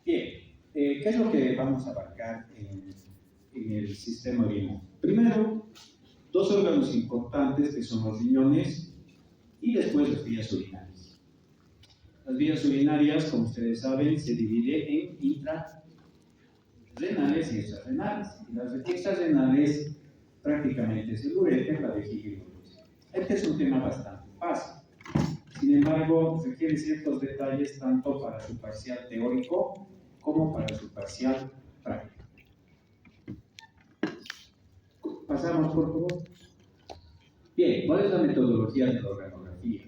Bien, ¿qué es lo que vamos a abarcar en el sistema urinario? Primero, dos órganos importantes que son los riñones y después las vías urinarias. Las vías urinarias, como ustedes saben, se dividen en intrarrenales y extrarrenales. Y las extrarrenales prácticamente es el ureter, la vejiga y el útero. Este es un tema bastante fácil. Sin embargo, requiere ciertos detalles tanto para su parcial teórico como para su parcial práctico. Pasamos, por favor. Bien, ¿cuál es la metodología de la organografía?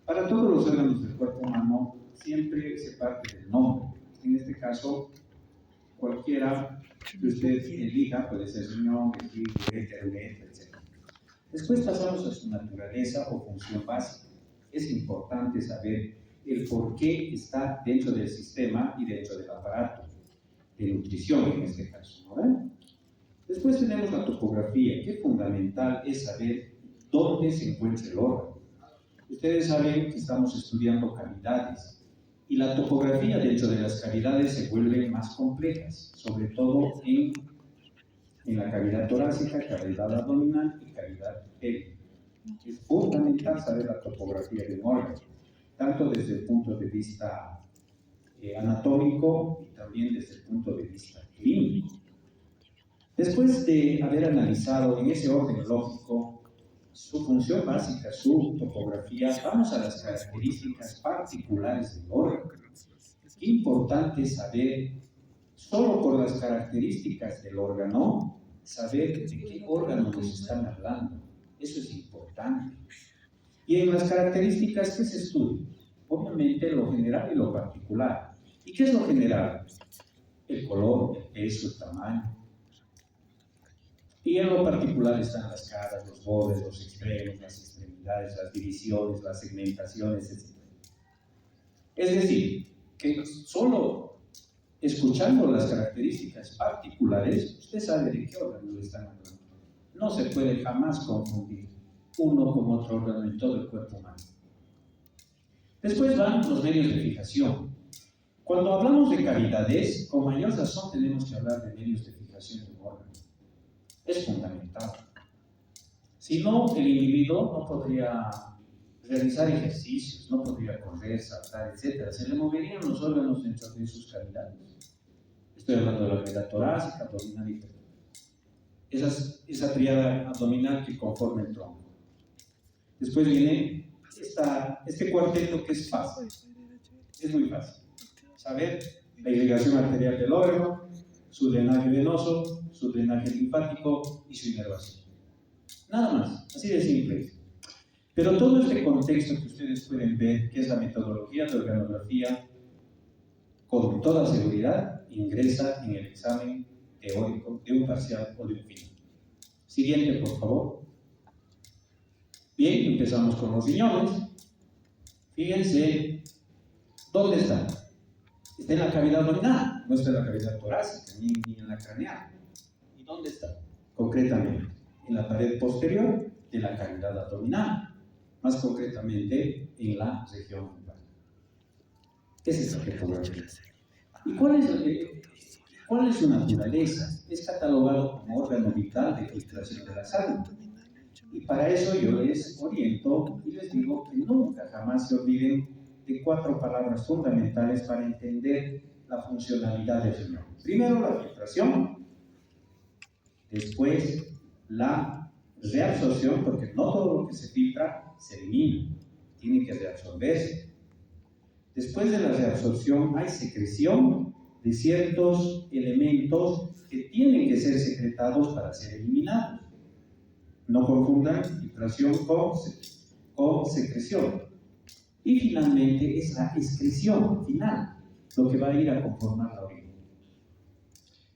Para todos los órganos del cuerpo humano siempre se parte del nombre. En este caso, cualquiera que usted elija, puede ser riñón, vejiga, ureter, etc. Después pasamos a su naturaleza o función básica. Es importante saber el por qué está dentro del sistema y dentro del aparato de nutrición en este caso, ¿no? Después tenemos la topografía, que es fundamental es saber dónde se encuentra el órgano. Ustedes saben que estamos estudiando cavidades y la topografía dentro de las cavidades se vuelve más complejas, sobre todo en la cavidad torácica, cavidad abdominal y cavidad pélvica. Es fundamental saber la topografía de un órgano, tanto desde el punto de vista anatómico y también desde el punto de vista clínico. Después de haber analizado en ese orden lógico su función básica, su topografía, vamos a las características particulares del órgano. Qué importante saber, solo por las características del órgano, saber de qué órgano nos están hablando. Eso es importante. Y en las características, ¿qué se estudia? Obviamente lo general y lo particular. ¿Y qué es lo general? El color, el peso, el tamaño. Y en lo particular están las caras, los bordes, los extremos, las extremidades, las divisiones, las segmentaciones, etc. Es decir, que solo escuchando las características particulares, usted sabe de qué órgano le están hablando. No se puede jamás confundir uno con otro órgano en todo el cuerpo humano. Después van los medios de fijación. Cuando hablamos de cavidades, con mayor razón tenemos que hablar de medios de fijación de un órgano. Es fundamental. Si no, el individuo no podría realizar ejercicios, no podría correr, saltar, etc. Se le moverían los órganos dentro de sus cavidades. Estoy hablando de la cavidad torácica, abdominal y pélvica. Esa triada abdominal que conforma el tronco. Después viene este cuarteto que es fácil. Es muy fácil. Saber la irrigación arterial del órgano, su drenaje venoso, su drenaje linfático y su inervación. Nada más, así de simple. Pero todo este contexto que ustedes pueden ver, que es la metodología de organografía, con toda seguridad ingresa en el examen teórico de un parcial o de un final. Siguiente, por favor. Bien, empezamos con los riñones. Fíjense, ¿dónde está? Está en la cavidad abdominal, no está en la cavidad torácica, ni en la craneal. ¿Y dónde está? Concretamente, en la pared posterior de la cavidad abdominal, más concretamente en la región lumbar. ¿Qué es esta topografía? ¿Y cuál es su naturaleza? Es catalogado como órgano vital de filtración de la sangre. Y para eso yo les oriento y les digo que nunca jamás se olviden de 4 palabras fundamentales para entender la funcionalidad del riñón. Primero, la filtración. Después, la reabsorción, porque no todo lo que se filtra se elimina, tiene que reabsorberse. Después de la reabsorción hay secreción de ciertos elementos que tienen que ser secretados para ser eliminados. No confundan filtración con secreción. Y finalmente es la excreción final, lo que va a ir a conformar la orina.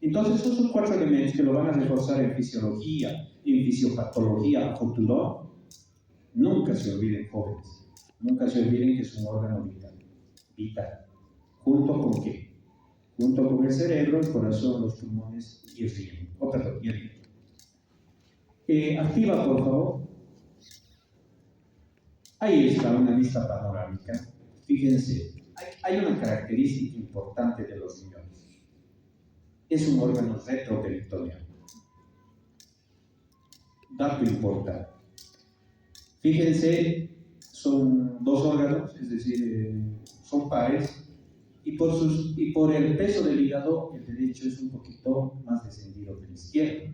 Entonces, esos son 4 elementos que lo van a reforzar en fisiología, en fisiopatología a futuro. Nunca se olviden, jóvenes, nunca se olviden que es un órgano vital. Vital. ¿Junto con qué? Junto con el cerebro, el corazón, los pulmones y el riñón. Y el riñón. Activa, por favor. Ahí está una vista panorámica. Fíjense, hay hay una característica importante de los riñones. Es un órgano retroperitoneal. Dato importante. Fíjense, son dos órganos, es decir, son pares, y por el peso del hígado, el derecho es un poquito más descendido que el izquierdo.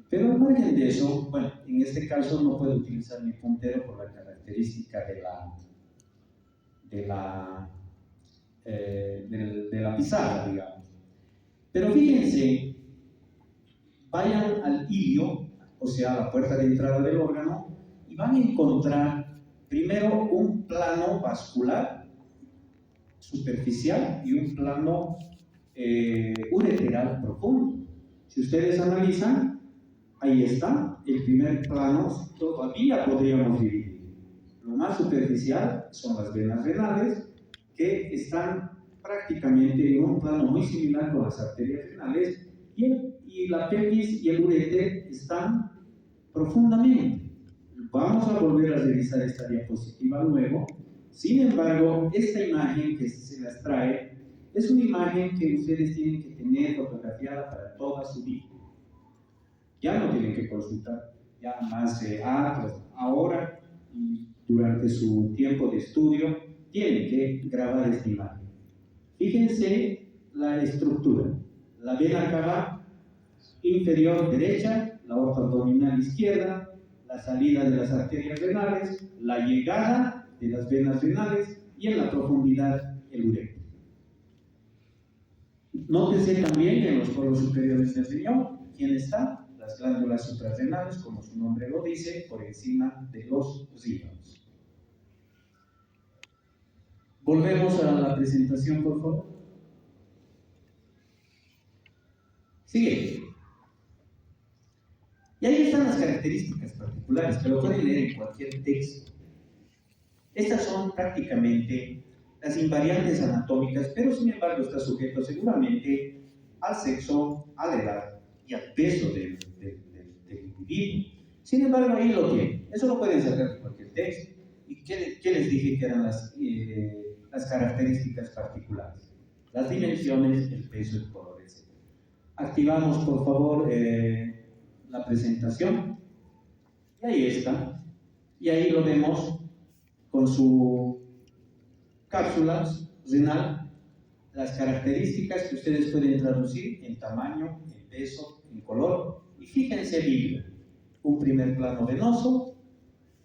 Pero al margen de eso, bueno, en este caso no puedo utilizar mi puntero por la característica de la pizarra, digamos. Pero fíjense, vayan al ilio, o sea, a la puerta de entrada del órgano, y van a encontrar primero un plano vascular superficial y un plano ureteral profundo. Si ustedes analizan, ahí está, el primer plano todavía podríamos dividir. Lo más superficial son las venas renales, que están prácticamente en un plano muy similar con las arterias renales, y la pelvis y el ureter están profundamente. Vamos a volver a revisar esta diapositiva luego. Sin embargo, esta imagen que se las trae es una imagen que ustedes tienen que tener fotografiada para toda su vida. Ya no tienen que consultar, ya más ahora y durante su tiempo de estudio, tienen que grabar esta imagen. Fíjense la estructura. La vena cava inferior derecha, la aorta abdominal izquierda, la salida de las arterias renales, la llegada de las venas renales y en la profundidad el ureter. Nótese también que en los polos superiores del riñón, ¿quién está? Las glándulas suprarrenales, como su nombre lo dice, por encima de los riñones. Volvemos a la presentación, por favor. Sigue. Y ahí están las características particulares, que lo pueden leer en cualquier texto. Estas son prácticamente las invariantes anatómicas, pero sin embargo está sujeto seguramente al sexo, a la edad y al peso del individuo. Sin embargo, ahí lo tienen. Eso lo pueden sacar de cualquier texto. ¿Y qué les dije que eran las características particulares? Las dimensiones, el peso, el color, etc. Activamos, por favor, la presentación. Y ahí está. Y ahí lo vemos con su cápsula renal, las características que ustedes pueden traducir en tamaño, en peso, en color. Y fíjense bien, un primer plano venoso,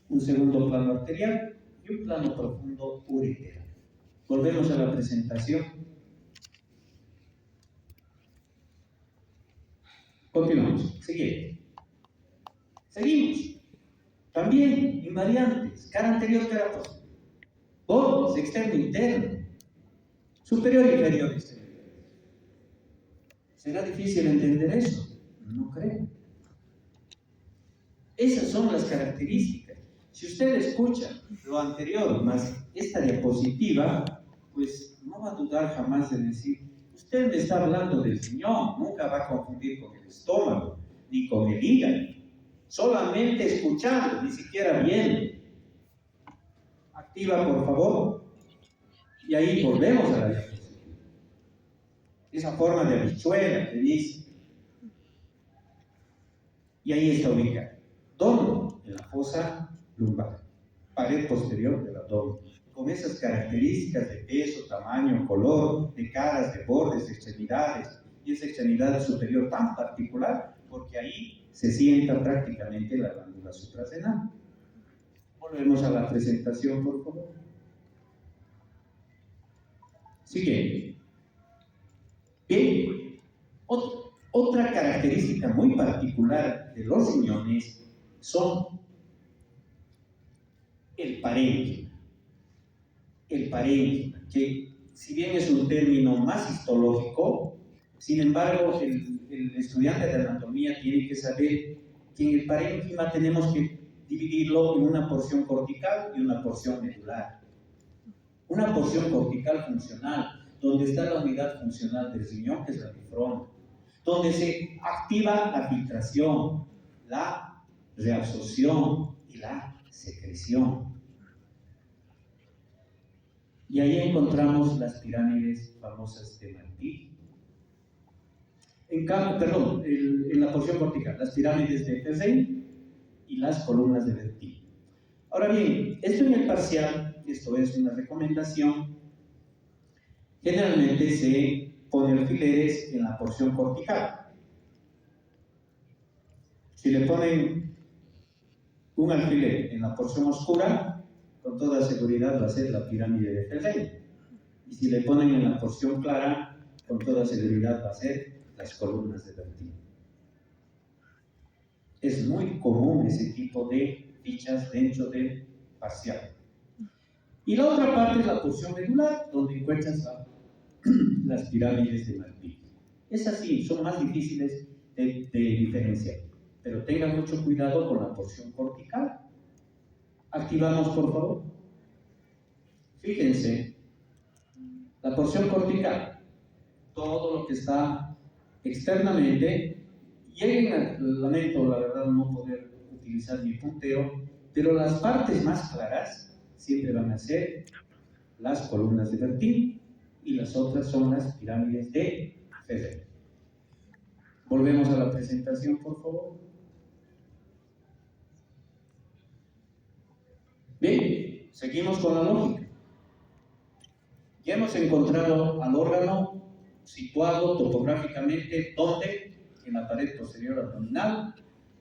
un segundo plano arterial y un plano profundo ureteral. Volvemos a la presentación. Continuamos. Siguiente. Seguimos. También invariantes, cara anterior, cara posterior. Bordes, externo, interno. Superior, inferior, exterior. ¿Será difícil entender eso? No creo. Esas son las características. Si usted escucha lo anterior más esta diapositiva, pues no va a dudar jamás de decir, usted me está hablando del riñón, nunca va a confundir con el estómago, ni con el hígado. Solamente escuchando, ni siquiera viendo. Activa, por favor. Y ahí volvemos a la diapositiva. Esa forma de habichuela que dice. Y ahí está ubicado. ¿Dónde? En la fosa lumbar, pared posterior del abdomen, con esas características de peso, tamaño, color, de caras, de bordes, de extremidades, y esa extremidad superior tan particular, porque ahí se sienta prácticamente la glándula suprarrenal. Volvemos a la presentación, por favor. Siguiente. Bien, otra característica muy particular de los riñones son el parénquima. El parénquima, que si bien es un término más histológico, sin embargo, el estudiante de anatomía tiene que saber que en el parénquima tenemos que dividirlo en una porción cortical y una porción medular. Una porción cortical funcional, donde está la unidad funcional del riñón, que es la nefrona, donde se activa la filtración, la reabsorción y la secreción. Y ahí encontramos las pirámides famosas de Martí. En la porción cortical, las pirámides de Ferrey y las columnas de Bertí. Ahora bien, esto en el parcial, esto es una recomendación, generalmente se pone alfileres en la porción cortical. Si le ponen un alfiler en la porción oscura, con toda seguridad va a ser la pirámide de Ferrey. Y si le ponen en la porción clara, con toda seguridad va a ser las columnas de Bertí. Es muy común ese tipo de fichas dentro del parcial. Y la otra parte es la porción medular, donde encuentras las pirámides de Martí. Es así, son más difíciles de diferenciar, pero tengan mucho cuidado con la porción cortical. Activamos, por favor. Fíjense, la porción cortical, todo lo que está externamente, lamento la verdad no poder utilizar mi puntero, pero las partes más claras siempre van a ser las columnas de Bertí y las otras son las pirámides de Ferrey. Volvemos a la presentación, por favor. Bien, seguimos con la lógica. Ya hemos encontrado al órgano situado topográficamente, ¿dónde? En la pared posterior abdominal,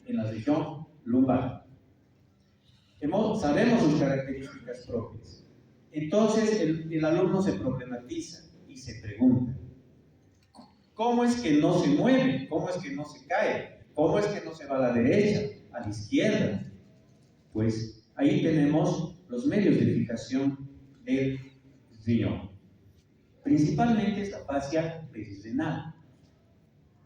en la región lumbar. Sabemos sus características propias. Entonces el alumno se problematiza y se pregunta, ¿cómo es que no se mueve? ¿Cómo es que no se cae? ¿Cómo es que no se va a la derecha, a la izquierda? Pues ahí tenemos los medios de fijación del riñón. Principalmente es la fascia perirrenal.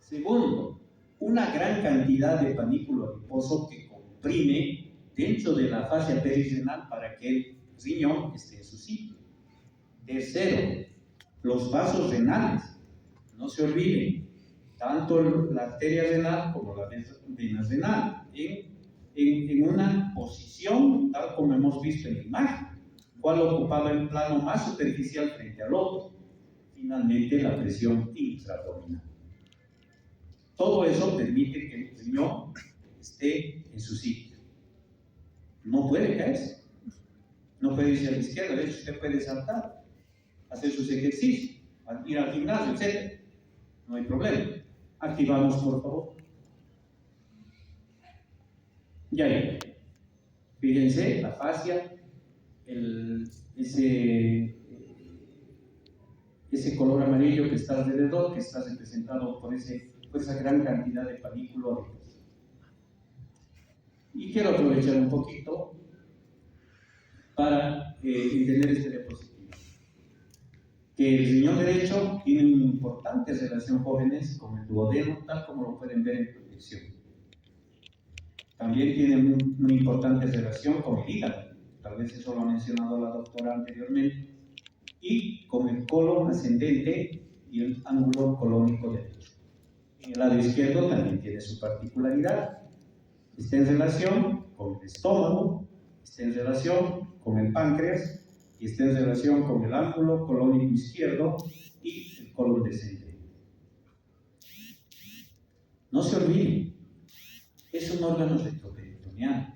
Segundo, una gran cantidad de panículo adiposo que comprime dentro de la fascia perirrenal para que el riñón esté en su sitio. Tercero, los vasos renales. No se olviden, tanto la arteria renal como la vena renal, en una posición tal como hemos visto en la imagen, cual ocupaba el plano más superficial frente al otro. Finalmente, la presión intraabdominal. Todo eso permite que el riñón esté en su sitio. No puede caerse. No puede irse a la izquierda. De hecho, usted puede saltar, hacer sus ejercicios, ir al gimnasio, etc. No hay problema. Activamos, por favor. Ya. Fíjense, la fascia, ese color amarillo que está alrededor, que está representado por esa gran cantidad de panículo adiposo. Y quiero aprovechar un poquito para entender este diapositivo. Que el riñón derecho tiene una importante relación, jóvenes, con el duodeno, tal como lo pueden ver en proyección. También tiene una importante relación con el hígado, tal vez eso lo ha mencionado la doctora anteriormente, y con el colon ascendente y el ángulo colónico derecho. En el lado izquierdo también tiene su particularidad. Está en relación con el estómago, está en relación con el páncreas y está en relación con el ángulo colónico izquierdo y el colon descendente. No se olviden, es un órgano retroperitoneal.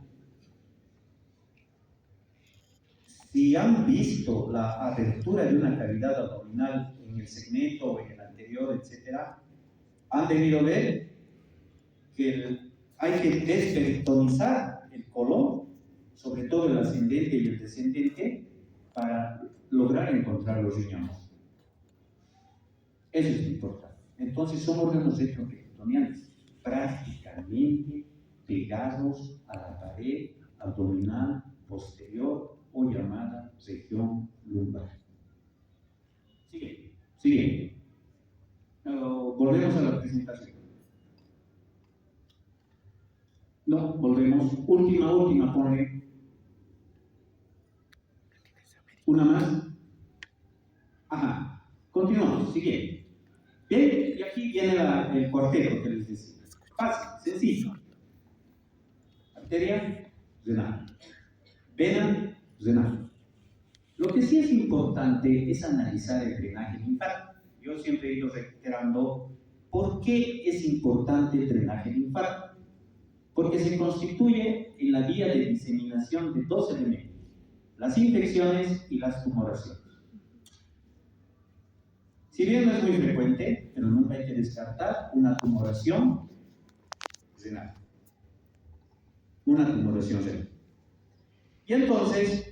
Si han visto la abertura de una cavidad abdominal en el segmento o en el anterior, etc., han debido ver que hay que desperitonizar el colon, sobre todo el ascendente y el descendente, para lograr encontrar los riñones. Eso es importante. Entonces son órganos retroperitoneales, prácticamente pegados a la pared abdominal posterior o llamada región lumbar. Sigue. Volvemos a la presentación. No, volvemos. Última, ponle. Una más. Ajá. Continuamos, siguiente. Bien, y aquí viene el cuarteto que les decía. Fácil, sencillo. Arteria renal. Vena renal. Lo que sí es importante es analizar el drenaje linfático. Yo siempre he ido reiterando por qué es importante el drenaje linfático. Porque se constituye en la vía de diseminación de dos elementos, las infecciones y las tumoraciones. Si bien no es muy frecuente, pero nunca hay que descartar una tumoración renal. Una tumoración renal. Y entonces,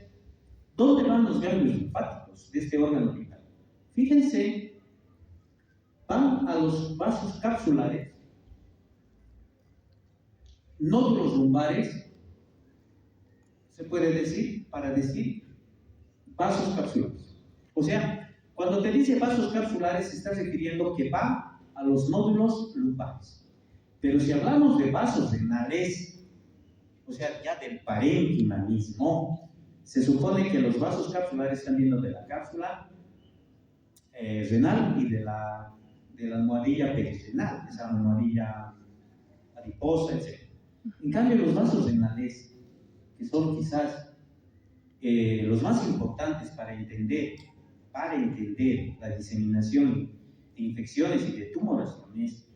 ¿dónde van los ganglios linfáticos de este órgano vital? Fíjense, van a los vasos capsulares, nódulos lumbares, se puede decir, para decir vasos capsulares. O sea, cuando te dice vasos capsulares, se está refiriendo que va a los nódulos lumbares. Pero si hablamos de vasos renales, o sea, ya del parénquima mismo, se supone que los vasos capsulares están viendo de la cápsula renal y de la almohadilla perirenal, esa almohadilla adiposa, etc. En cambio, los vasos renales, que son quizás los más importantes para entender la diseminación de infecciones y de tumoraciones,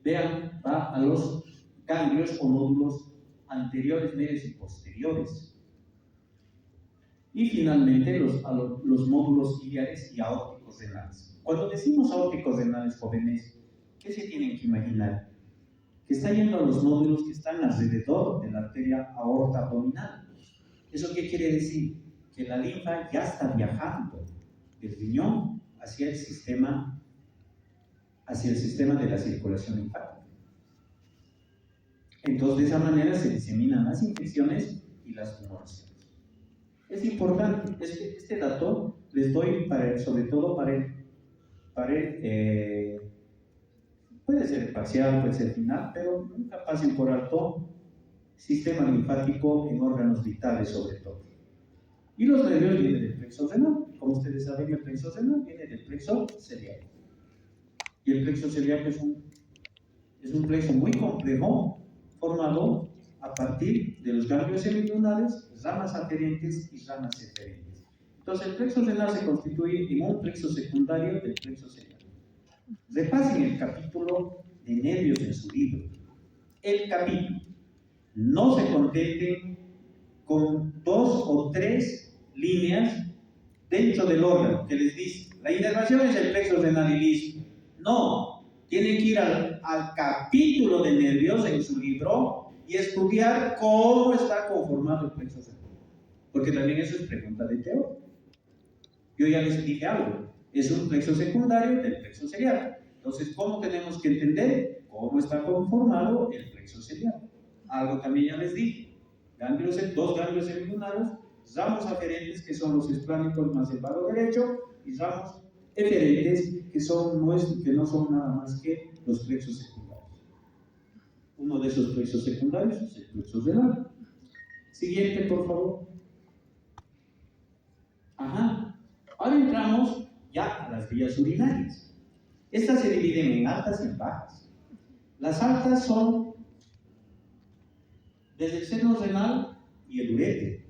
vean, va a los ganglios o nódulos anteriores, medios y posteriores. Y finalmente a los módulos ciliares y aórticos renales. Cuando decimos aórticos renales, jóvenes, ¿qué se tienen que imaginar? Que está yendo a los nódulos que están alrededor de la arteria aorta abdominal. ¿Eso qué quiere decir? Que la linfa ya está viajando del riñón hacia el sistema de la circulación linfática. Entonces, de esa manera se diseminan las infecciones y las tumoraciones. Es importante, este dato les doy sobre todo puede ser parcial, puede ser final, pero nunca pasen por alto sistema linfático en órganos vitales sobre todo. Y los nervios vienen del plexo renal. Como ustedes saben, el plexo renal viene del plexo celíaco. Y el plexo celíaco es un plexo muy complejo, formado a partir de los ganglios semilunares, ramas aferentes y ramas eferentes. Entonces, el plexo renal se constituye en un plexo secundario del plexo celíaco. Repasen el capítulo de nervios en su libro. El capítulo. No se contenten con 2 o 3 líneas dentro del órgano que les dice, la inervación es el plexo renal y listo. No, tienen que ir al capítulo de nervios en su libro y estudiar cómo está conformado el plexo renal. Porque también eso es pregunta de teoría. Yo ya les dije algo, es un plexo secundario del plexo celíaco. Entonces, ¿cómo tenemos que entender cómo está conformado el plexo celíaco? Algo también ya les dije, dos ganglios semilunares, ramos aferentes que son los esplánicos más el vado derecho y ramos eferentes que no son nada más que los plexos secundarios. Uno de esos plexos secundarios es el plexo renal. Siguiente, por favor. Ahora entramos ya a las vías urinarias. Estas se dividen en altas y en bajas. Las altas son desde el seno renal y el uréter.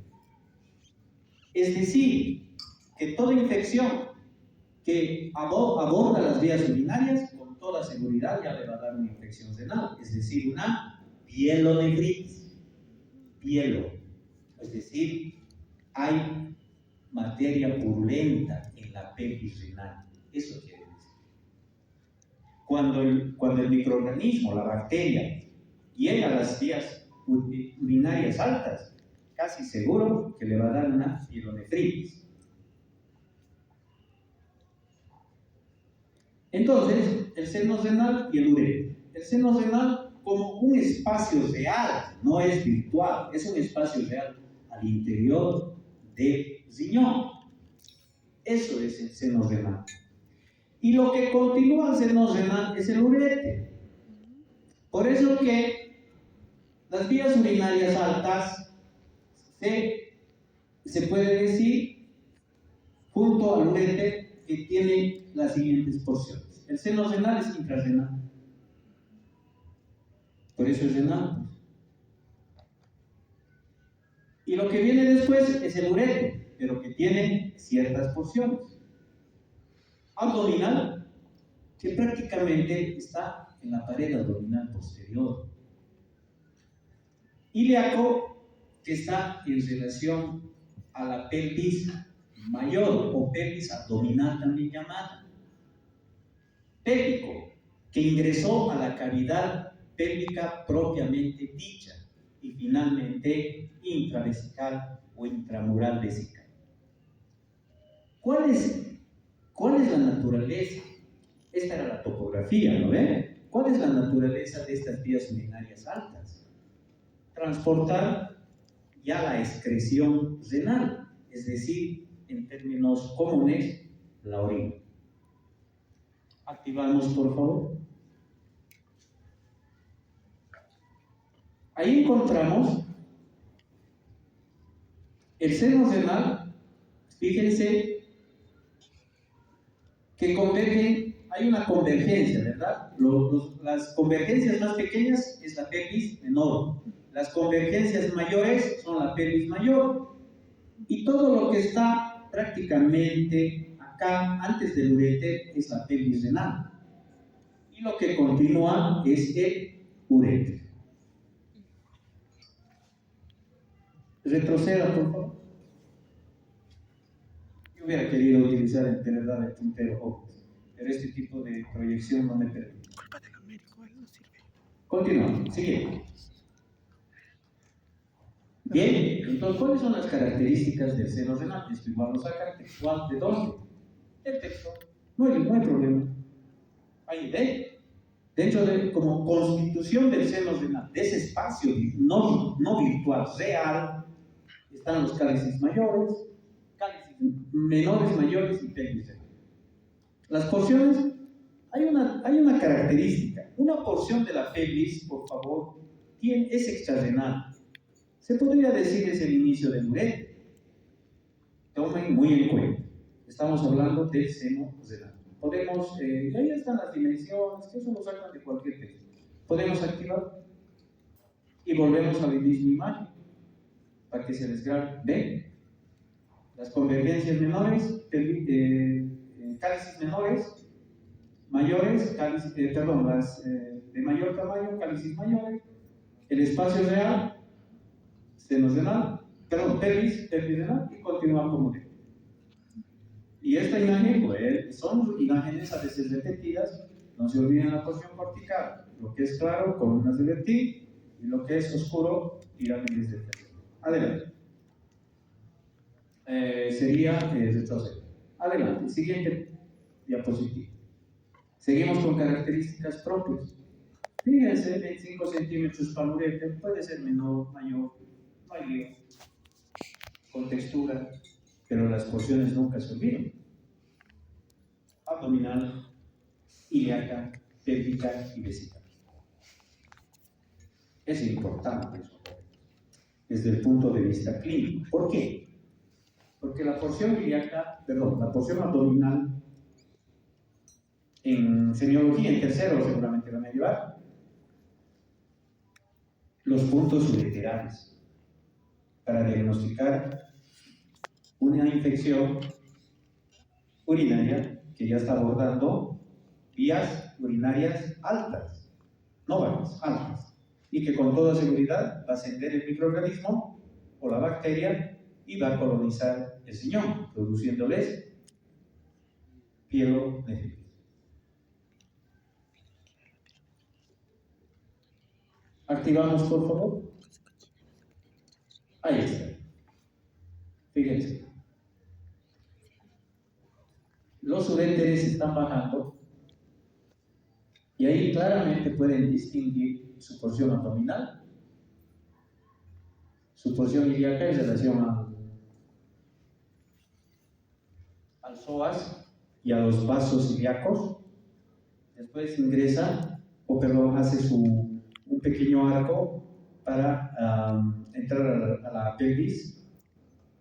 Es decir, que toda infección que aborda las vías urinarias, con toda seguridad ya le va a dar una infección renal, es decir, una pielonefritis. Es decir, hay materia purulenta en la pelvis renal. Eso quiere decir. Cuando el microorganismo, la bacteria, llega a las vías urinarias altas, casi seguro que le va a dar una pielonefritis. Entonces, el seno renal y el uréter. El seno renal como un espacio real, no es virtual, es un espacio real al interior del riñón. Eso es el seno renal. Y lo que continúa el seno renal es el uréter. Por eso que las vías urinarias altas se puede decir junto al uréter que tiene las siguientes porciones. El seno renal es intrarrenal. Por eso es renal. Y lo que viene después es el uréter. pero que tiene ciertas porciones. Abdominal, que prácticamente está en la pared abdominal posterior. Ilíaco, que está en relación a la pelvis mayor o pelvis abdominal también llamada. Pélvico, que ingresó a la cavidad pélvica propiamente dicha. Y finalmente intravesical o intramural vesical. ¿Cuál es la naturaleza? Esta era la topografía, ¿no ven? ¿Cuál es la naturaleza de estas vías urinarias altas? Transportar ya la excreción renal, es decir, en términos comunes, la orina. Activamos, por favor. Ahí encontramos el seno renal. Fíjense que convergen, hay una convergencia, ¿verdad? Las convergencias más pequeñas es la pelvis menor, las convergencias mayores son la pelvis mayor, y todo lo que está prácticamente acá antes del uréter es la pelvis renal, y lo que continúa es el uréter. Retroceda, por favor. Yo hubiera querido utilizar en verdad el puntero, pero este tipo de proyección no me permite. Culpa del Américo, no sirve. Continuamos, siguiente. Bien, entonces, ¿cuáles son las características del seno renal? Esto igual lo sacan textual de dónde? Del texto. No hay problema. Ahí ve. Dentro de, como constitución del seno renal, de ese espacio no virtual, real, están los cálices mayores, cálices menores, mayores y pelvis renal. Las porciones, hay una característica. Una porción de la pelvis, por favor, es extrarrenal. Se podría decir es el inicio del uréter. Tomen muy en cuenta. Estamos hablando del seno renal. Podemos, ahí están las dimensiones, que eso lo sacan de cualquier texto. Podemos activar y volvemos a la misma imagen para que se les grabe. ¿Ven? Las convergencias menores, cálices menores, mayores, las de mayor tamaño, cálices mayores, el espacio real, seno renal, pelvis renal, y continúa como uréter. Y esta imagen, pues, son imágenes a veces repetidas. No se olviden la porción cortical, lo que es claro, columnas de Bertin, y lo que es oscuro, pirámides de Bertin. Adelante. Sería retroceso. Adelante, siguiente diapositiva. Seguimos con características propias. Fíjense, 25 centímetros para el uréter, puede ser menor, mayor, no hay lío, con textura, pero las porciones nunca se olvidan. Abdominal, ilíaca, pélvica y vesical. Es importante eso desde el punto de vista clínico. ¿Por qué? Porque la porción la porción abdominal, en semiología, en tercero seguramente van a llevar, los puntos ureterales para diagnosticar una infección urinaria que ya está abordando vías urinarias altas, no bajas, altas, y que con toda seguridad va a ascender el microorganismo o la bacteria y va a colonizar el riñón, produciéndoles pielonefritis. Activamos, por favor. Ahí está. Fíjense. Los uréteres están bajando y ahí claramente pueden distinguir su porción abdominal, su porción ilíaca en relación al psoas y a los vasos ilíacos. Después ingresa, hace un pequeño arco para entrar a la pelvis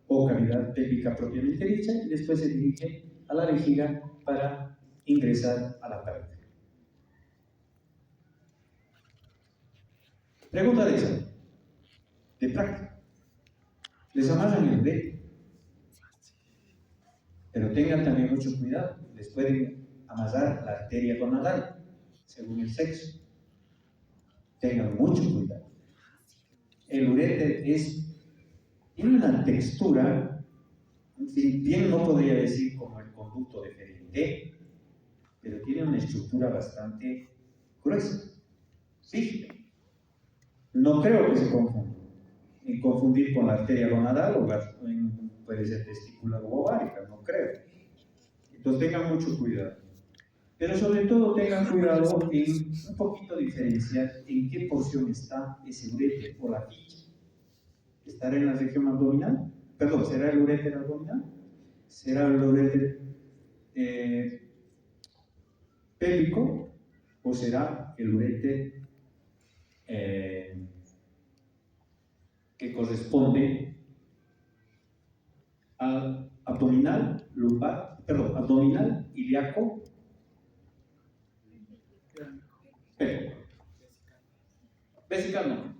o cavidad pélvica propiamente dicha, y después se dirige a la vejiga para ingresar a la pared. Pregunta de examen, de práctica. Les amarran el uréter. Pero tengan también mucho cuidado, les pueden amasar la arteria gonadal, según el sexo. Tengan mucho cuidado. El uréter tiene una textura, si bien no podría decir como el conducto de Ferenté, pero tiene una estructura bastante gruesa, rígida. No creo que se confunda. En confundir con la arteria gonadal o puede ser testícula o ovárica, no creo. Entonces tengan mucho cuidado. Pero sobre todo tengan cuidado en un poquito diferenciar en qué porción está ese uréter o la ficha. ¿Estará en la región abdominal? Perdón, ¿será el uréter abdominal? ¿Será el uréter pélvico? ¿O será el uréter que corresponde al abdominal, abdominal, ilíaco, pélvico? Vesical no.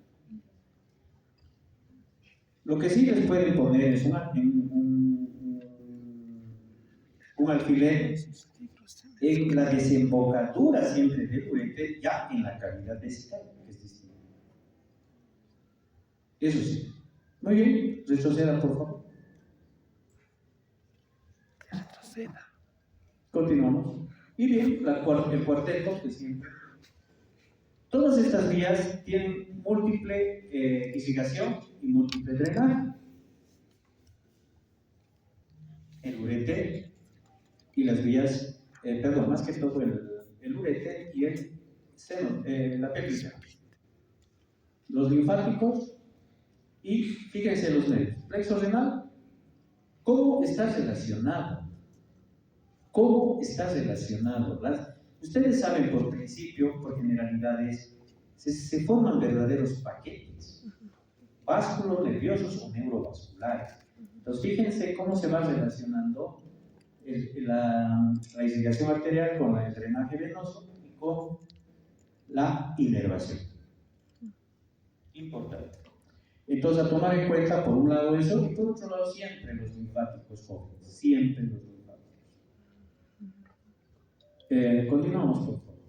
Lo que sí les pueden poner es un alfiler en la desembocadura siempre del uréter, ya en la cavidad vesical, que es distinto. Eso sí. Muy bien, retroceda por favor. Continuamos. Y bien, el cuarteto, que siempre. Todas estas vías tienen múltiple irrigación y múltiple drenaje. El uréter y las vías, más que todo el uréter y el seno, la pélvica. Los linfáticos y fíjense los nervios. Plexo renal, ¿cómo está relacionado? ¿Cómo está relacionado? Ustedes saben por principio, por generalidades, se forman verdaderos paquetes, básculos nerviosos o neurovasculares. Entonces fíjense cómo se va relacionando la irrigación arterial con el drenaje venoso y con la inervación. Importante. Entonces a tomar en cuenta por un lado eso y por otro lado siempre los linfáticos jóvenes, siempre los linfáticos. Continuamos por favor.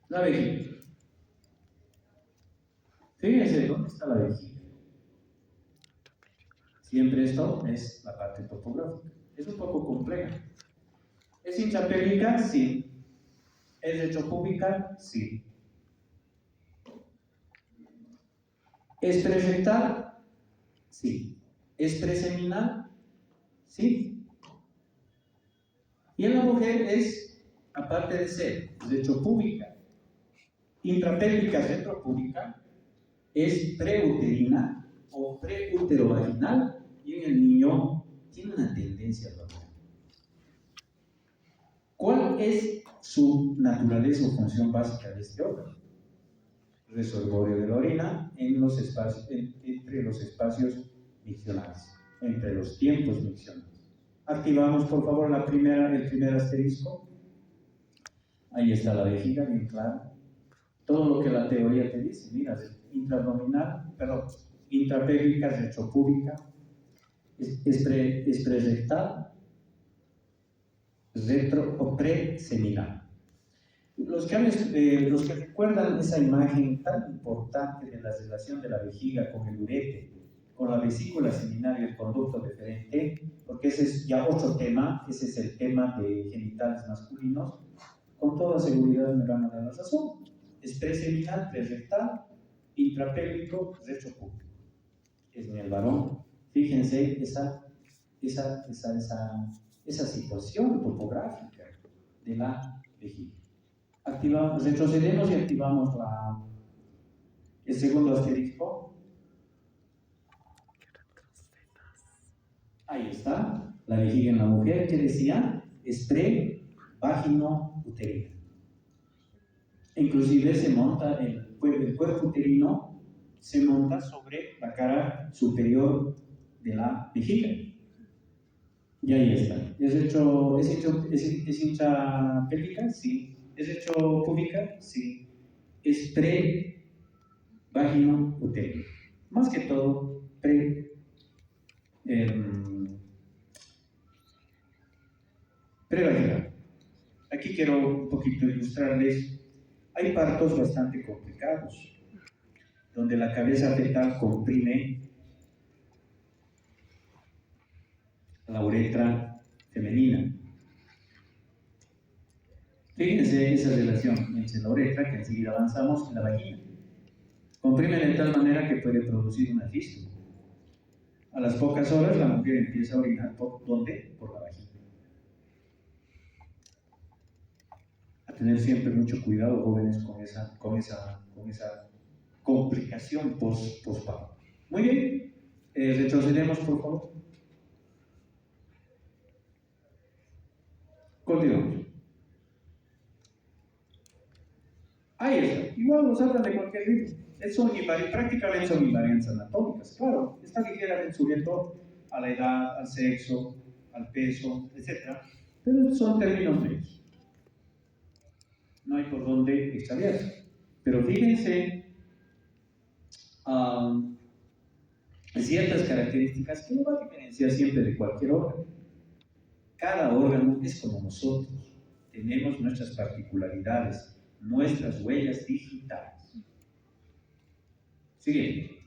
La vejiga. Fíjense dónde está la vejiga. Siempre esto es la parte topográfica. Es un poco compleja. ¿Es intrapélvica? Sí. ¿Es retropúbica? Sí. ¿Es prerectal? Sí. ¿Es preseminal? Sí. Y en la mujer es, aparte de ser retropúbica, intrapélvica retropúbica, es preuterina o preuterovaginal y en el niño tiene una tendencia a dormir. ¿Cuál es su naturaleza o función básica de este órgano? Reservorio de la orina en los espacios, entre los espacios miccionales, entre los tiempos miccionales. Activamos por favor el primer asterisco. Ahí está la vejiga, bien claro. Todo lo que la teoría te dice, mira, intrapélvica, retropúbica, es prerectal, retro o preseminal. Los que recuerdan esa imagen tan importante de la relación de la vejiga con el uréter, con la vesícula seminal y el conducto deferente, porque ese es ya otro tema, ese es el tema de genitales masculinos, con toda seguridad me van a dar la razón. Es preseminal, prerectal, intrapélvico, retropúbico. Es en el varón. Fíjense esa situación topográfica de la vejiga. Retrocedemos y activamos el segundo asterisco. Ahí está, la vejiga en la mujer que decía es pre-vagino-uterina. Inclusive se monta el cuerpo uterino, se monta sobre la cara superior de la vejiga. Y ahí está. ¿Es intrapélvica? Sí. ¿Es retropúbica? Sí. Es pre-vagino-uterino. Más que todo, Prevaginal. Aquí quiero un poquito ilustrarles. Hay partos bastante complicados, donde la cabeza fetal comprime la uretra femenina. Fíjense esa relación entre la uretra, que enseguida avanzamos, y la vagina. Comprime de tal manera que puede producir una fístula. A las pocas horas la mujer empieza a orinar. ¿Por dónde? Por la vagina. A tener siempre mucho cuidado, jóvenes, con esa complicación postparto. Muy bien, retrocedemos, por favor. Continuamos. Ahí está. Igual nos hablan de cualquier libro. Prácticamente son invariantes anatómicas. Claro, está ligeramente sujeto a la edad, al sexo, al peso, etc. Pero son términos medios. No hay por dónde extraviarse. Pero fíjense ciertas características que no va a diferenciar siempre de cualquier órgano. Cada órgano es como nosotros. Tenemos nuestras particularidades, nuestras huellas digitales. Siguiente.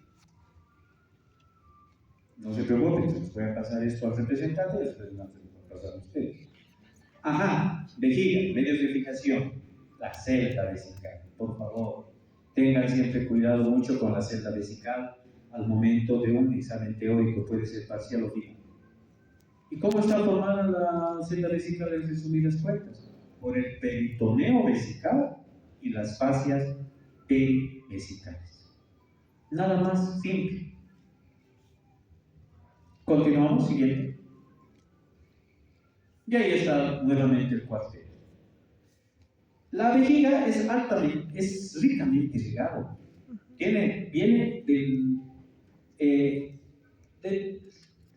No se preocupen, se les voy a pasar esto al representante, después no se les va a pasar a ustedes. Ajá, vejiga, medios de fijación, la celda vesical. Por favor, tengan siempre cuidado mucho con la celda vesical al momento de un examen teórico, puede ser parcial o fijo. ¿Y cómo está formada la celda vesical en resumidas cuentas? Por el peritoneo vesical y las fascias perivesicales. Nada más simple. Continuamos, siguiente. Y ahí está nuevamente el cuarteto. La vejiga es ricamente irrigado. Viene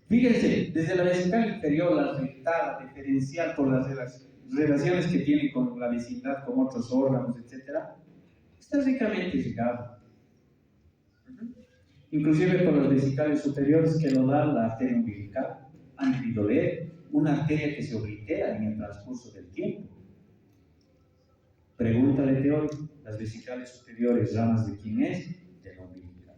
fíjense, desde la vesical inferior, la rectal, la diferencial por las relaciones que tiene con la vecindad, con otros órganos, etc. Está ricamente irrigado. Inclusive por las vesicales superiores que lo da la arteria umbilical, han debido leer, una arteria que se oblitea en el transcurso del tiempo. Pregúntale teórico, las vesicales superiores, ramas de quién es, de la umbilical.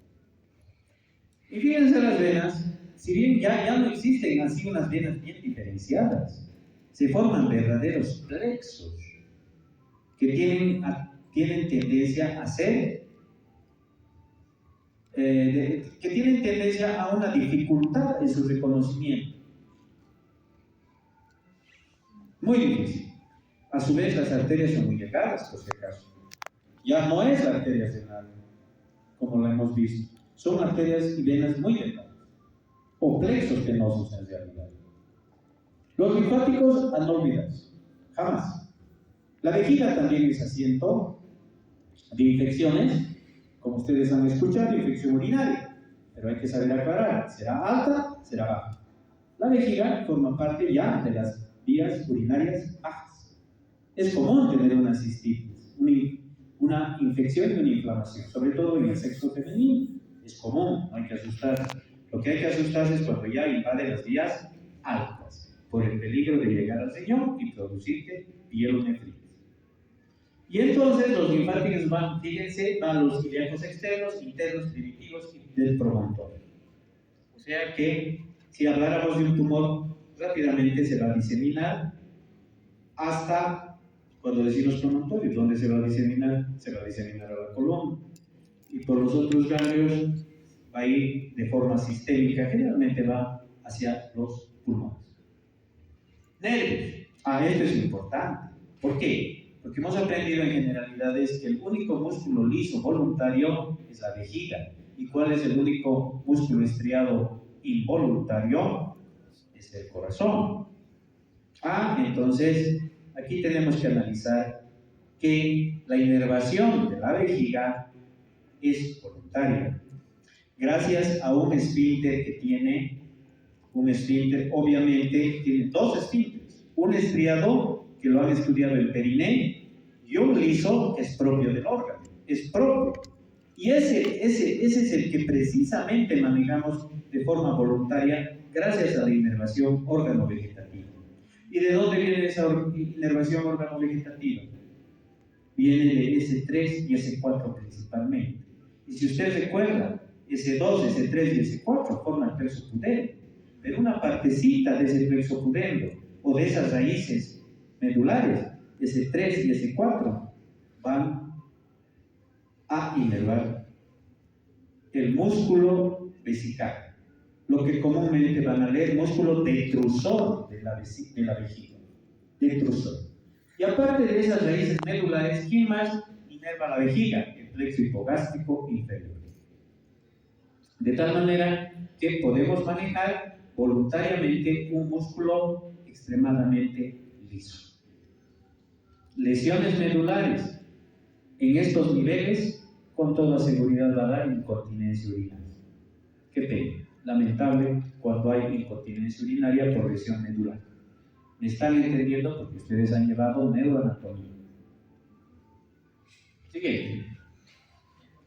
Y fíjense las venas, si bien ya no existen así unas venas bien diferenciadas, se forman verdaderos plexos que tienen tendencia a ser que tienen tendencia a una dificultad en su reconocimiento. Muy difícil. A su vez, las arterias son muy delgadas, por si acaso. Ya no es la arteria renal, como la hemos visto. Son arterias y venas muy delgadas, o plexos venosos en realidad. Los linfáticos, a no olvidarse, jamás. La vejiga también es asiento de infecciones, como ustedes han escuchado, infección urinaria, pero hay que saber aclarar, será alta, será baja. La vejiga forma parte ya de las vías urinarias bajas. Es común tener una cistitis, una infección y una inflamación, sobre todo en el sexo femenino. Es común, no hay que asustarse. Lo que hay que asustarse es cuando ya invade las vías altas, por el peligro de llegar al riñón y producirte pielonefritis. Y entonces los linfáticos van, fíjense, a los ilíacos externos, internos, primitivos y del promontorio. O sea que si habláramos de un tumor, rápidamente se va a diseminar hasta, cuando decimos promontorio, ¿dónde se va a diseminar? Se va a diseminar a la columna. Y por los otros ganglios va a ir de forma sistémica, generalmente va hacia los pulmones. Nervios. Esto es importante. ¿Por qué? Porque hemos aprendido en generalidades que el único músculo liso voluntario es la vejiga. ¿Y cuál es el único músculo estriado involuntario? Es el corazón. Entonces, aquí tenemos que analizar que la inervación de la vejiga es voluntaria. Gracias a un esfínter que tiene, obviamente, tiene dos esfínteres. Un estriado, que lo han estudiado el periné, y un liso que es propio del órgano, es propio. Y ese es el que precisamente manejamos de forma voluntaria gracias a la inervación órgano-vegetativa. ¿Y de dónde viene esa inervación organovegetativa? Viene de S3 y S4 principalmente. Y si usted recuerda, S2, S3 y S4 forman el plexo pudendo, pero una partecita de ese plexo pudendo o de esas raíces medulares, S3 y S4, van a inervar el músculo vesical, lo que comúnmente van a leer músculo detrusor de la vejiga, detrusor. Y aparte de esas raíces medulares, ¿quién más inerva la vejiga? El plexo hipogástrico inferior. De tal manera que podemos manejar voluntariamente un músculo extremadamente liso. Lesiones medulares en estos niveles, con toda seguridad va a dar incontinencia urinaria. Qué pena, lamentable cuando hay incontinencia urinaria por lesión medular. ¿Me están entendiendo? Porque ustedes han llevado neuroanatomía. Siguiente.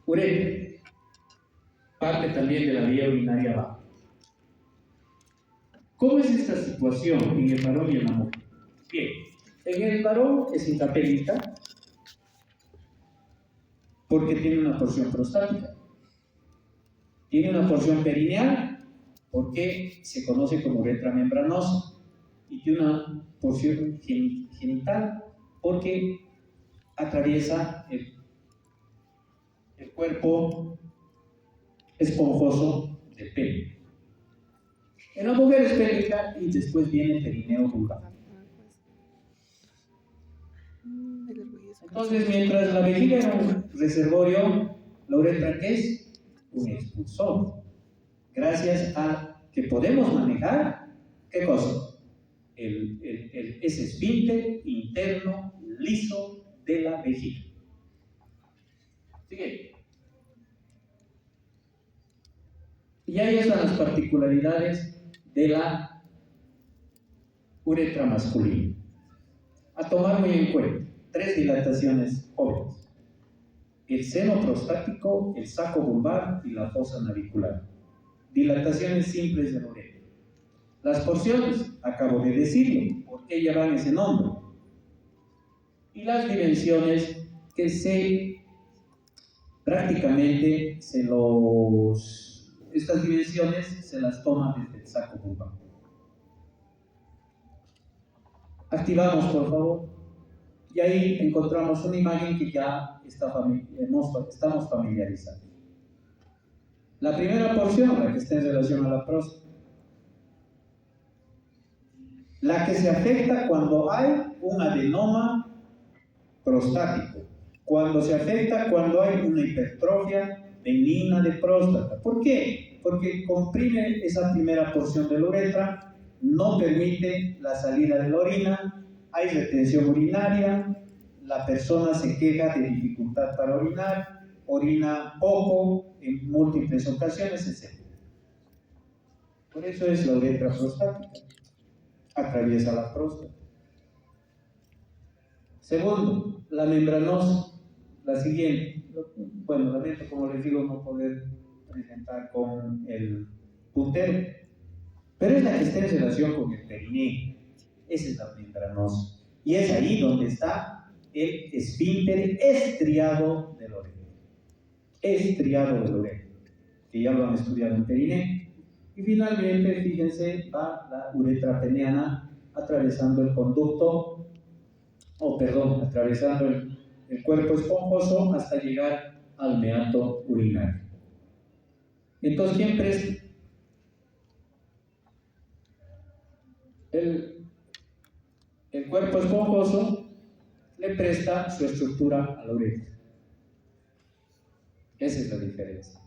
Uretra. Parte también de la vía urinaria baja. ¿Cómo es esta situación en el varón y en la mujer? Bien, en el varón es incapélica porque tiene una porción prostática. Tiene una porción perineal porque se conoce como uretra membranosa. Y tiene una porción genital porque atraviesa el cuerpo esponjoso del pene. En la mujer es pélvica y después viene perineo vulvar. Entonces, mientras la vejiga era un reservorio, la uretra, ¿qué es? Un expulsor. Gracias a que podemos manejar, ¿qué cosa? Ese esfínter interno liso de la vejiga. Sigue. Y ahí están las particularidades de la uretra masculina. A tomar muy en cuenta, 3 dilataciones jóvenes: el seno prostático, el saco vulvar y la fosa navicular. Dilataciones simples de la uretra. Las porciones, acabo de decirlo, ¿por qué llevan ese nombre? Y las dimensiones que prácticamente estas dimensiones se las toman desde el saco vulvar. Activamos, por favor, y ahí encontramos una imagen que ya estamos familiarizados. La primera porción, la que está en relación a la próstata, la que se afecta cuando hay un adenoma prostático, cuando se afecta cuando hay una hipertrofia benigna de próstata. ¿Por qué? Porque comprime esa primera porción de la uretra, no permite la salida de la orina, hay retención urinaria, la persona se queja de dificultad para orinar, orina poco en múltiples ocasiones, etc. Por eso es la uretra prostática, atraviesa la próstata. Segundo, la membranosa, la siguiente. Bueno, lamento, como les digo, no poder presentar con el puntero, pero es la que está en relación con el perineo. Esa es la membranosa. Y es ahí donde está el esfínter estriado del oreja. Estriado del oreja, que ya lo han estudiado en perineo. Y finalmente, fíjense, va la uretra peniana atravesando el conducto, atravesando el cuerpo esponjoso hasta llegar al meato urinario. Entonces, ¿quién presta? El cuerpo esponjoso le presta su estructura a la uretra. Esa es la diferencia.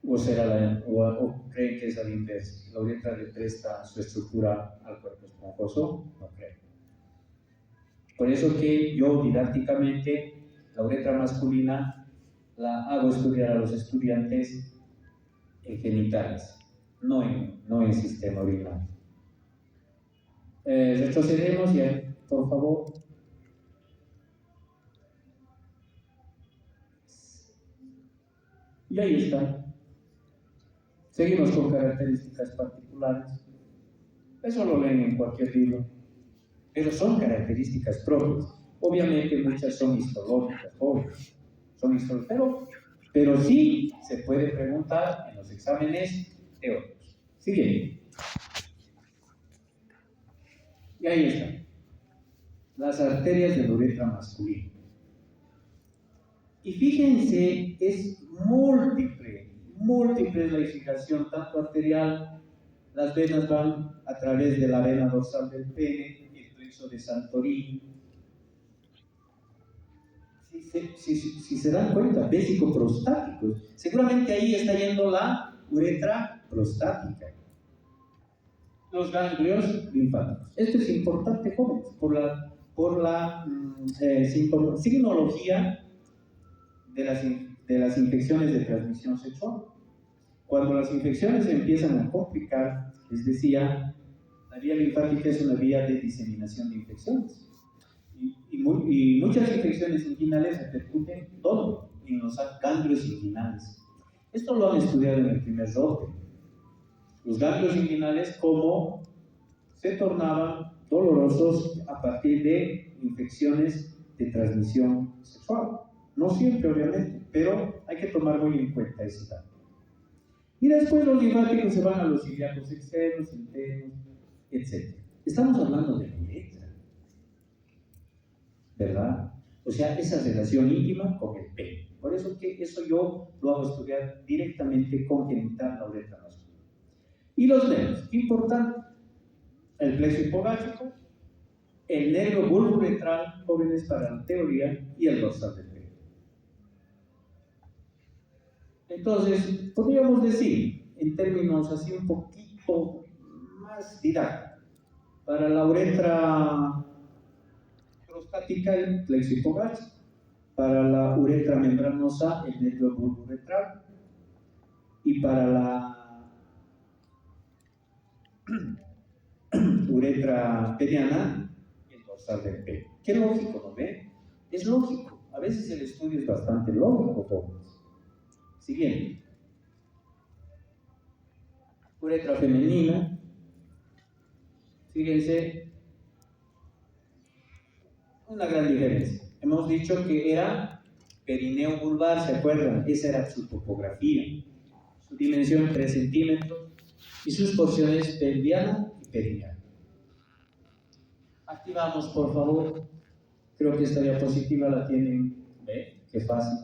¿O creen que es a la inversa? ¿La uretra le presta su estructura al cuerpo esponjoso? No creo. Por eso que yo didácticamente la uretra masculina la hago estudiar a los estudiantes en genitales, no en sistema urinario. Retrocedemos ya, por favor. Y ahí está. Seguimos con características particulares. Eso lo leen en cualquier libro, pero son características propias. Obviamente muchas son histológicas, pero sí se puede preguntar en los exámenes teóricos. Siguiente. Y ahí está. Las arterias de la uretra masculina. Y fíjense, es múltiple la irrigación, tanto arterial, las venas van a través de la vena dorsal del pene, el plexo de Santorini. Si se dan cuenta, vésico-prostáticos, seguramente ahí está yendo la uretra prostática. Los ganglios linfáticos. Esto es importante, jóvenes, por la signología de las infecciones de transmisión sexual. Cuando las infecciones se empiezan a complicar, les decía, la vía linfática es una vía de diseminación de infecciones. Y muchas infecciones inguinales repercuten todo en los ganglios inguinales. Esto lo han estudiado en el primer rote. Los ganglios inguinales, cómo se tornaban dolorosos a partir de infecciones de transmisión sexual. No siempre, obviamente, pero hay que tomar muy en cuenta ese dato. Y después los linfáticos se van a los ilíacos externos, internos, etc. Estamos hablando de la uretra, ¿verdad? O sea, esa relación íntima con el pene. Por eso que eso yo lo hago estudiar directamente con genital, la uretra masculina. Y los nervios, importante, el plexo hipogástrico, el nervio bulbo-uretral, jóvenes para la teoría, y el dorsal del pene. Entonces, podríamos decir, en términos así un poquito más didácticos, para la uretra prostática, el plexo hipogástrico, para la uretra membranosa, el nervio bulbo-uretral, y para la uretra peniana, el dorsal del pene. Qué lógico, ¿no ve? Es lógico. A veces el estudio es bastante lógico, jóvenes. Siguiente. Uretra femenina. Fíjense, una gran diferencia. Hemos dicho que era perineo vulvar, ¿se acuerdan? Esa era su topografía. Su dimensión 3 centímetros y sus porciones pelviana y perineal. Activamos, por favor. Creo que esta diapositiva la tienen, ¿ve? Qué fácil.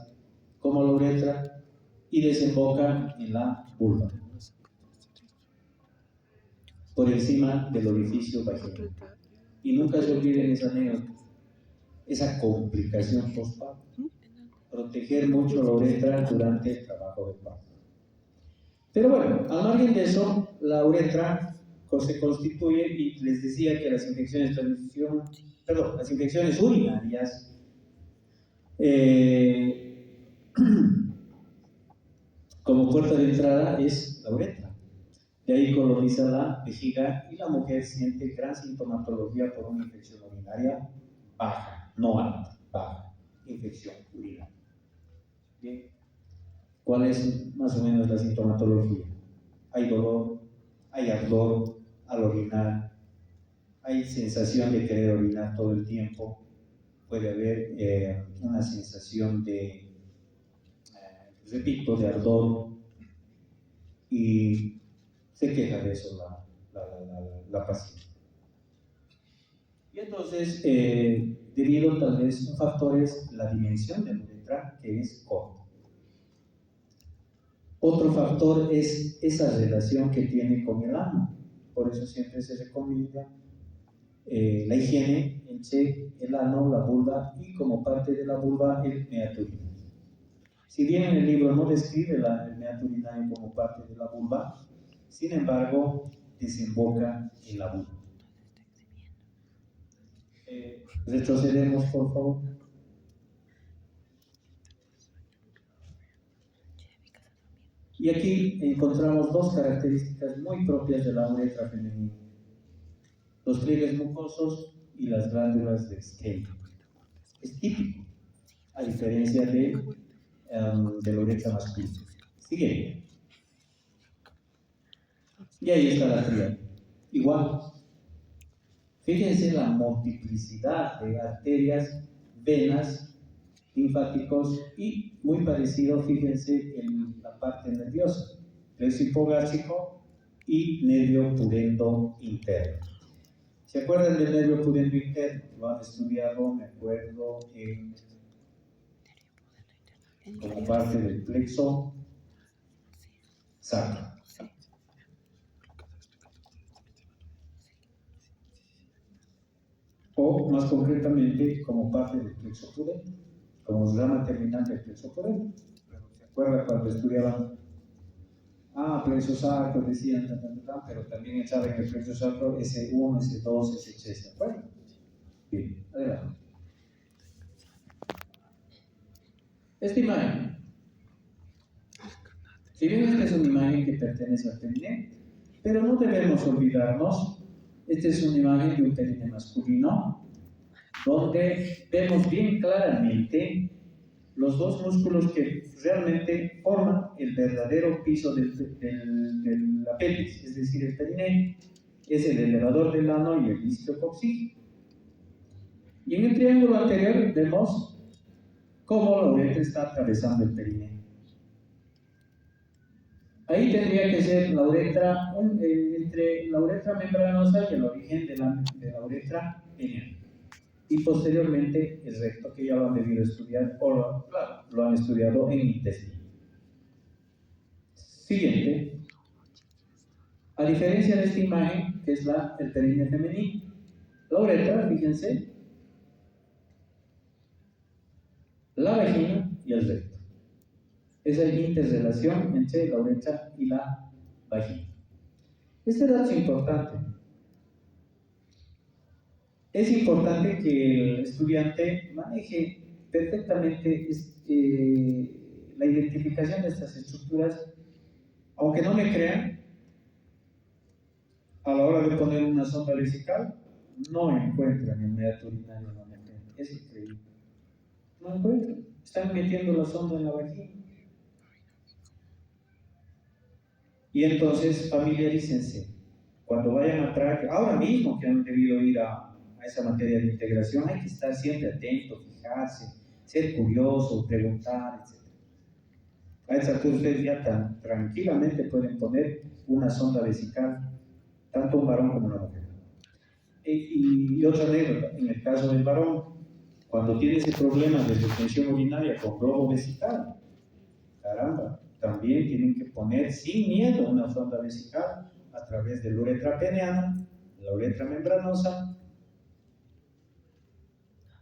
Como la uretra, y desemboca en la vulva, por encima del orificio vaginal. Y nunca se olviden esa anécdota, esa complicación postparto. Proteger mucho la uretra durante el trabajo de parto. Pero bueno, al margen de eso, la uretra se constituye, y les decía que las infecciones las infecciones urinarias como puerta de entrada es la uretra. De ahí coloniza la vejiga y la mujer siente gran sintomatología por una infección urinaria baja, no alta, baja, infección urinaria. Bien. ¿Cuál es más o menos la sintomatología? Hay dolor, hay ardor al orinar, hay sensación de querer orinar todo el tiempo, puede haber una sensación de, repito, de ardor, y se queja de eso la paciente. Y entonces, debido tal vez a un factor es la dimensión de la uretra, que es corta. Otro factor es esa relación que tiene con el ano. Por eso siempre se recomienda la higiene entre el ano, la vulva y, como parte de la vulva, el meato urinario. Si bien en el libro no describe el meato urinario como parte de la vulva, sin embargo, desemboca en la vulva. Retrocedemos, por favor. Y aquí encontramos dos características muy propias de la uretra femenina: los pliegues mucosos y las glándulas de Schenck. Es típico, a diferencia de la uretra masculina. Siguiente. Y ahí está la tríada. Igual, Fíjense la multiplicidad de arterias, venas, linfáticos y muy parecido, fíjense en la parte nerviosa, plexo hipogástrico y nervio pudendo interno. ¿Se acuerdan del nervio pudendo interno? Lo han estudiado, me acuerdo, como parte del plexo sacro. O más concretamente como parte del plexo pudendo, como rama terminal del plexo pudendo. ¿Se acuerdan cuando estudiaban? Plexo sacro, decían, pero también saben que el plexo sacro S1, S2, S3, ¿se acuerdan? Bien, adelante. Esta imagen, si bien esta es una imagen que pertenece al perine, pero no debemos olvidarnos, esta es una imagen de un perine masculino, donde vemos bien claramente los dos músculos que realmente forman el verdadero piso del apéndice, es decir, el perine es el elevador del ano y el isquio coxígeo. Y en el triángulo anterior vemos cómo la uretra está atravesando el perine. Ahí tendría que ser la uretra, entre la uretra membranosa y el origen de la uretra peneal. Y posteriormente el recto, que ya lo han debido estudiar, o lo han estudiado en intestino. Siguiente. A diferencia de esta imagen, que es el perine femenino, la uretra, fíjense, la vagina y el recto. Esa interrelación entre la uretra y la vagina. Este dato es importante. Es importante que el estudiante maneje perfectamente la identificación de estas estructuras, aunque no me crean, a la hora de poner una sonda vesical, no encuentran el meato urinario, no me crean. Es increíble. No encuentran. Están metiendo la sonda en la vagina. Y entonces familiarícense. Cuando vayan a traer, ahora mismo que han debido ir a esa materia de integración, hay que estar siempre atento, fijarse, ser curioso, preguntar, etc. A esa altura ustedes ya tan tranquilamente pueden poner una sonda vesical, tanto un varón como una mujer. Y otra anécdota, en el caso del varón, cuando tiene ese problema de retención urinaria con globo vesical, caramba, también tienen que poner sin miedo una sonda vesical a través de la uretra peneana, la uretra membranosa,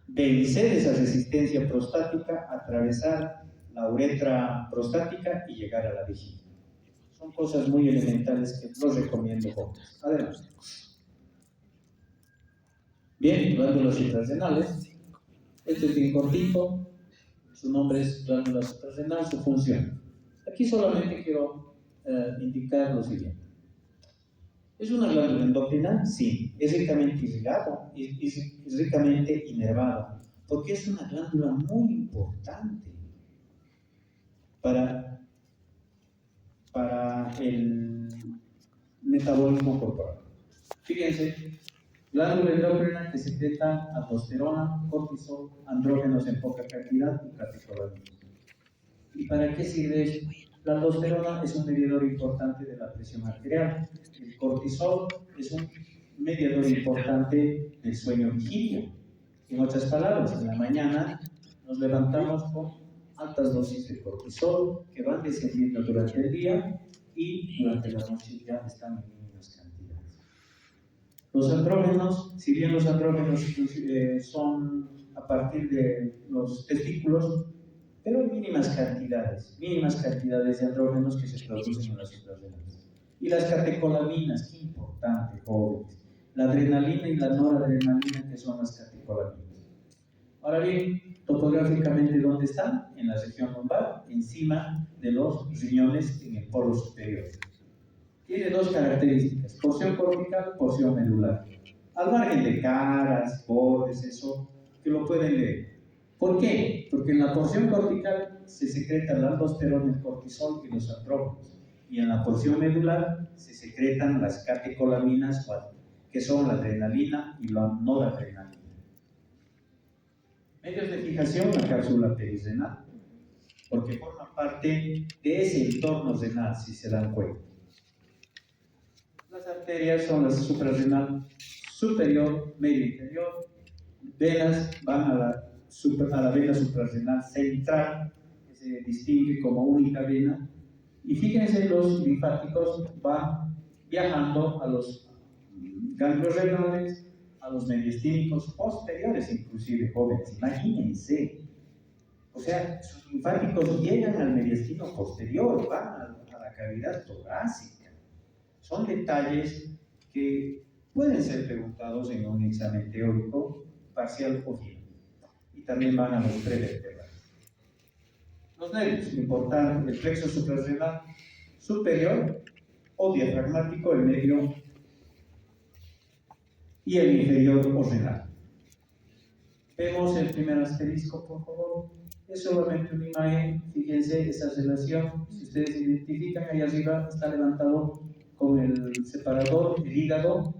vencer esa resistencia prostática, atravesar la uretra prostática y llegar a la vejiga. Son cosas muy elementales que los recomiendo, jóvenes. Adelante. Bien, glándulas suprarrenales. Este es bien cortito. Su nombre es glándula suprarrenal, su función. Aquí solamente quiero indicar lo siguiente. ¿Es una glándula endocrina? Sí. ¿Es ricamente irrigado? Es ricamente inervado. Porque es una glándula muy importante para el metabolismo corporal. Fíjense, glándula endocrina que secreta aldosterona, cortisol, andrógenos en poca cantidad y catecolaminas. ¿Y para qué sirve esto? La aldosterona es un mediador importante de la presión arterial. El cortisol es un mediador importante del sueño vigilio. En otras palabras, en la mañana nos levantamos con altas dosis de cortisol que van descendiendo durante el día y durante la noche ya están en mínimas cantidades. Los andrógenos, si bien los andrógenos son a partir de los testículos, pero hay mínimas cantidades de andrógenos que se producen en las suprarrenales. Y las catecolaminas, qué importante, jóvenes. La adrenalina y la noradrenalina, que son las catecolaminas. Ahora bien, topográficamente, ¿dónde están? En la región lumbar, encima de los riñones en el polo superior. Tiene dos características, porción cortical, porción medular. Al margen de caras, bordes, eso, que lo pueden leer. ¿Por qué? Porque en la porción cortical se secreta la aldosterona, el cortisol y los andrógenos. Y en la porción medular se secretan las catecolaminas, que son la adrenalina y la noradrenalina. Medios de fijación, la cápsula perirenal, porque forma parte de ese entorno renal, si se dan cuenta. Las arterias son la suprarrenal superior, medio inferior. Venas van a la vena suprarrenal central, que se distingue como única vena. Y fíjense, los linfáticos van viajando a los ganglios renales, a los mediastínicos posteriores, inclusive, jóvenes. Imagínense. O sea, sus linfáticos llegan al mediastino posterior, van a la cavidad torácica. Son detalles que pueden ser preguntados en un examen teórico parcial o final. Y también van a los prevertebrales. Los nervios, importante, el plexo suprarrenal superior o diafragmático, el medio y el inferior o renal. Vemos el primer asterisco, por favor. Es solamente una imagen, fíjense esa relación. Si ustedes identifican, ahí arriba está levantado con el separador, el hígado.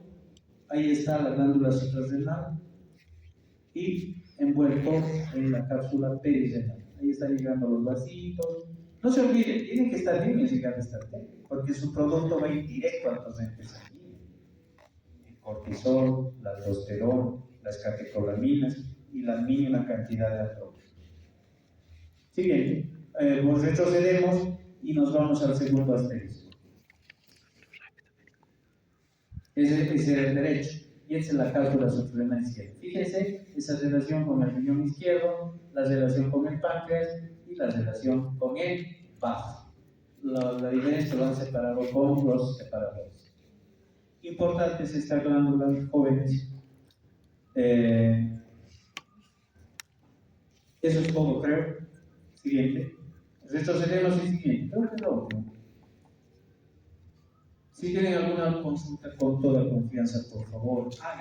Ahí está la glándula suprarrenal y envuelto en la cápsula perirenal. Ahí están llegando los vasitos. No se olviden, tienen que estar bien llegando a esta técnica, porque su producto va a ir directo al torrente sanguíneo. El cortisol, la aldosterona, las catecolaminas y la mínima cantidad de atropos. Siguiente, retrocedemos y nos vamos al segundo asterisco. Ese es el derecho y esa es la cápsula suprarrenal izquierda. Fíjense esa relación con el riñón izquierdo, la relación con el páncreas y la relación con el bazo. La diferencia lo han separado con los separadores. Importante es esta glándula, jóvenes. Eso es todo, creo. Siguiente. Retrocedemos y siguiente. Creo que lo último. Si tienen alguna consulta, con toda confianza, por favor, hagan.